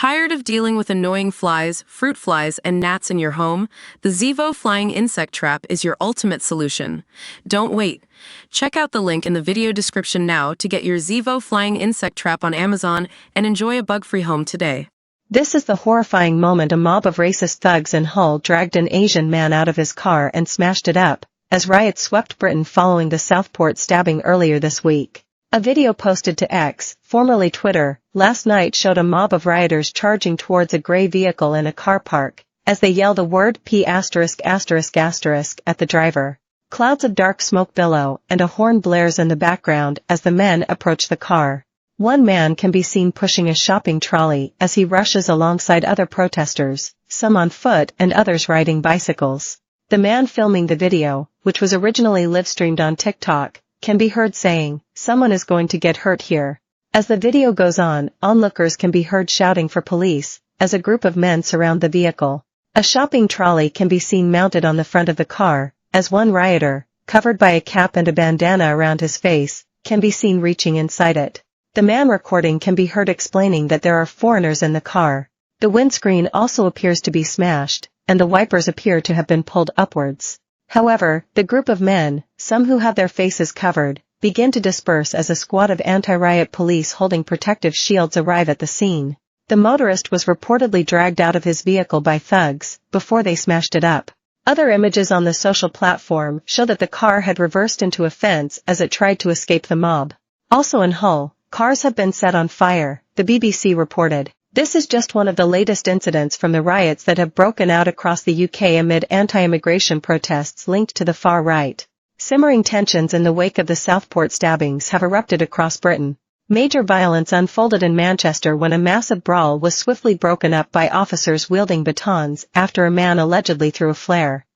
Tired of dealing with annoying flies, fruit flies, and gnats in your home? The Zevo Flying Insect Trap is your ultimate solution. Don't wait. Check out the link in the video description now to get your Zevo Flying Insect Trap on Amazon and enjoy a bug-free home today. This is the horrifying moment a mob of racist thugs in Hull dragged an Asian man out of his car and smashed it up, as riots swept Britain following the Southport stabbing earlier this week. A video posted to X, formerly Twitter, last night showed a mob of rioters charging towards a grey vehicle in a car park, as they yell the word P*** at the driver. Clouds of dark smoke billow, and a horn blares in the background as the men approach the car. One man can be seen pushing a shopping trolley as he rushes alongside other protesters, some on foot and others riding bicycles. The man filming the video, which was originally live-streamed on TikTok, can be heard saying, "Someone is going to get hurt here." As the video goes on, onlookers can be heard shouting for police, as a group of men surround the vehicle. A shopping trolley can be seen mounted on the front of the car, as one rioter, covered by a cap and a bandana around his face, can be seen reaching inside it. The man recording can be heard explaining that there are foreigners in the car. The windscreen also appears to be smashed, and the wipers appear to have been pulled upwards. However, the group of men, some who have their faces covered, begin to disperse as a squad of anti-riot police holding protective shields arrive at the scene. The motorist was reportedly dragged out of his vehicle by thugs, before they smashed it up. Other images on the social platform show that the car had reversed into a fence as it tried to escape the mob. Also in Hull, cars have been set on fire, the BBC reported. This is just one of the latest incidents from the riots that have broken out across the UK amid anti-immigration protests linked to the far right. Simmering tensions in the wake of the Southport stabbings have erupted across Britain. Major violence unfolded in Manchester when a massive brawl was swiftly broken up by officers wielding batons after a man allegedly threw a flare.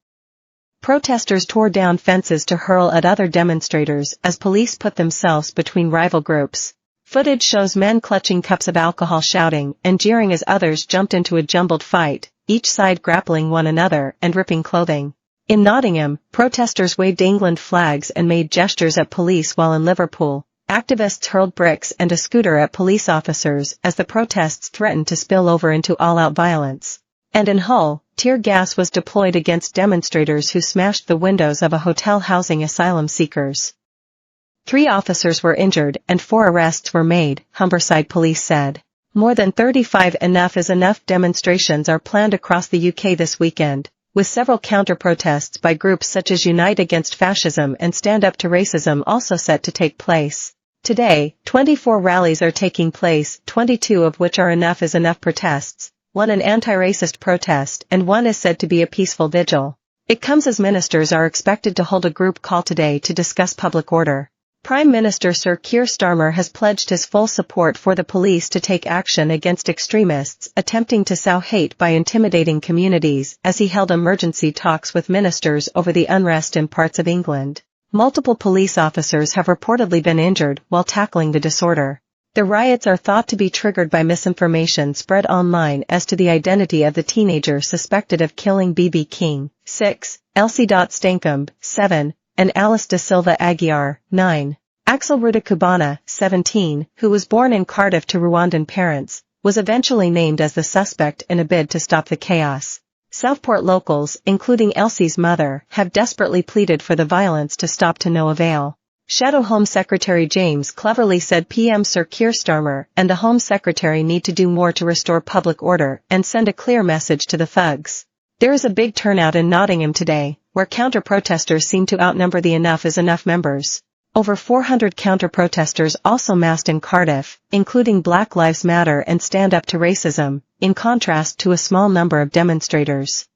Protesters tore down fences to hurl at other demonstrators as police put themselves between rival groups. Footage shows men clutching cups of alcohol shouting and jeering as others jumped into a jumbled fight, each side grappling one another and ripping clothing. In Nottingham, protesters waved England flags and made gestures at police, while in Liverpool, activists hurled bricks and a scooter at police officers as the protests threatened to spill over into all-out violence. And in Hull, tear gas was deployed against demonstrators who smashed the windows of a hotel housing asylum seekers. 3 officers were injured and 4 arrests were made, Humberside police said. More than 35 Enough is Enough demonstrations are planned across the UK this weekend, with several counter-protests by groups such as Unite Against Fascism and Stand Up to Racism also set to take place. Today, 24 rallies are taking place, 22 of which are Enough is Enough protests, 1 an anti-racist protest, and 1 is said to be a peaceful vigil. It comes as ministers are expected to hold a group call today to discuss public order. Prime Minister Sir Keir Starmer has pledged his full support for the police to take action against extremists attempting to sow hate by intimidating communities as he held emergency talks with ministers over the unrest in parts of England. Multiple police officers have reportedly been injured while tackling the disorder. The riots are thought to be triggered by misinformation spread online as to the identity of the teenager suspected of killing B.B. King, 6, Elsie Stankham, 7, and Alice da Silva Aguiar, 9. Axel Rudakubana, 17, who was born in Cardiff to Rwandan parents, was eventually named as the suspect in a bid to stop the chaos. Southport locals, including Elsie's mother, have desperately pleaded for the violence to stop to no avail. Shadow Home Secretary James cleverly said PM Sir Keir Starmer and the Home Secretary need to do more to restore public order and send a clear message to the thugs. There is a big turnout in Nottingham today, where counter-protesters seem to outnumber the Enough is Enough members. Over 400 counter-protesters also massed in Cardiff, including Black Lives Matter and Stand Up to Racism, in contrast to a small number of demonstrators.